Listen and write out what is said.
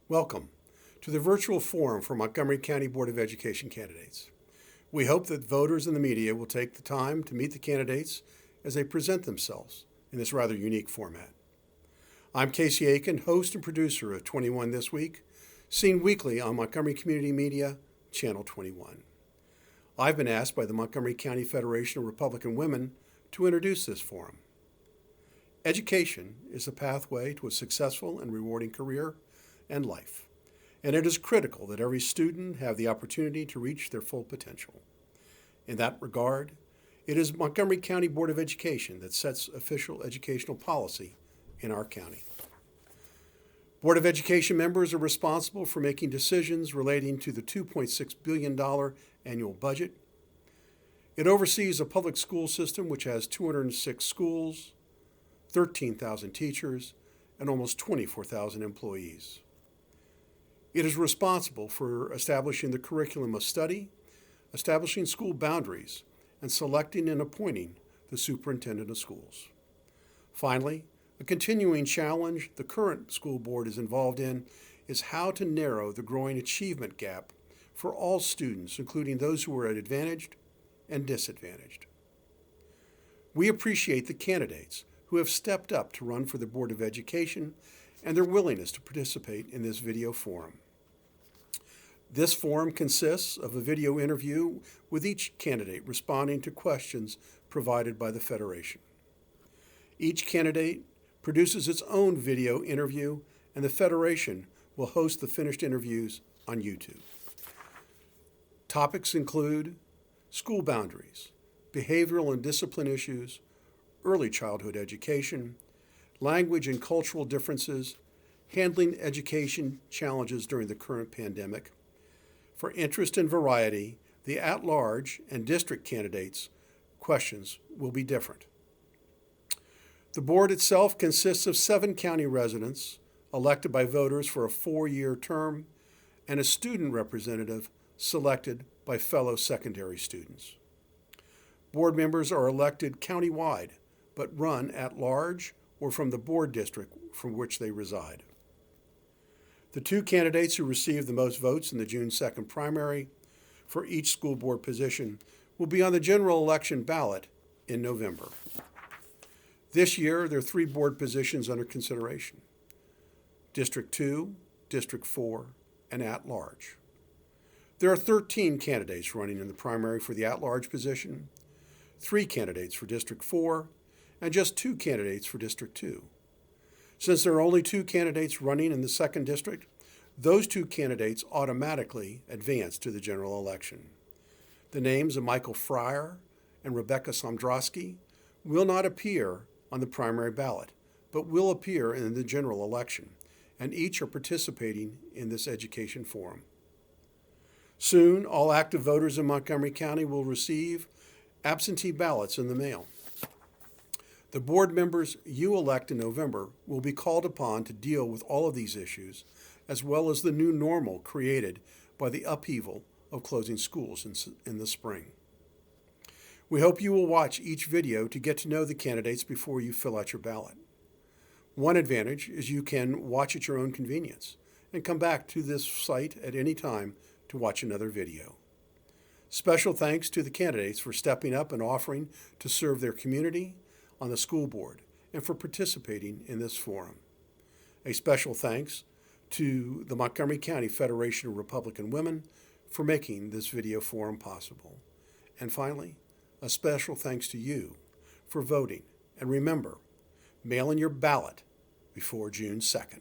Welcome to the virtual forum for Montgomery County Board of Education candidates. We hope that voters and the media will take the time to meet the candidates as they present themselves in this rather unique format. I'm Casey Aiken, host and producer of 21 This Week, seen weekly on Montgomery Community Media, Channel 21. I've been asked by the Montgomery County Federation of Republican Women to introduce this forum. Education is the pathway to a successful and rewarding career and life, and it is critical that every student have the opportunity to reach their full potential. In that regard, it is Montgomery County Board of Education that sets official educational policy in our county. Board of Education members are responsible for making decisions relating to the $2.6 billion annual budget. It oversees a public school system which has 206 schools, 13,000 teachers, and almost 24,000 employees. It is responsible for establishing the curriculum of study, establishing school boundaries, and selecting and appointing the superintendent of schools. Finally, a continuing challenge the current school board is involved in is how to narrow the growing achievement gap for all students, including those who are advantaged and disadvantaged. We appreciate the candidates who have stepped up to run for the Board of Education and their willingness to participate in this video forum. This forum consists of a video interview with each candidate responding to questions provided by the Federation. Each candidate produces its own video interview, and the Federation will host the finished interviews on YouTube. Topics include school boundaries, behavioral and discipline issues, early childhood education, language and cultural differences, handling education challenges during the current pandemic. For interest and variety, the at-large and district candidates' questions will be different. The board itself consists of 7 county residents elected by voters for a 4-year term and a student representative selected by fellow secondary students. Board members are elected countywide, but run at large or from the board district from which they reside. The 2 candidates who receive the most votes in the June 2nd primary for each school board position will be on the general election ballot in November. This year, there are 3 board positions under consideration: District 2, District 4, and at-large. There are 13 candidates running in the primary for the at-large position, 3 candidates for District 4, and just 2 candidates for District 2. Since there are only 2 candidates running in the 2nd district, those 2 candidates automatically advance to the general election. The names of Michael Fryer and Rebecca Somdrosky will not appear on the primary ballot, but will appear in the general election, and each are participating in this education forum. Soon, all active voters in Montgomery County will receive absentee ballots in the mail. The board members you elect in November will be called upon to deal with all of these issues, as well as the new normal created by the upheaval of closing schools in the spring. We hope you will watch each video to get to know the candidates before you fill out your ballot. One advantage is you can watch at your own convenience and come back to this site at any time to watch another video. Special thanks to the candidates for stepping up and offering to serve their community on the school board and for participating in this forum. A special thanks to the Montgomery County Federation of Republican Women for making this video forum possible. And finally, a special thanks to you for voting. And remember, mail in your ballot before June 2nd.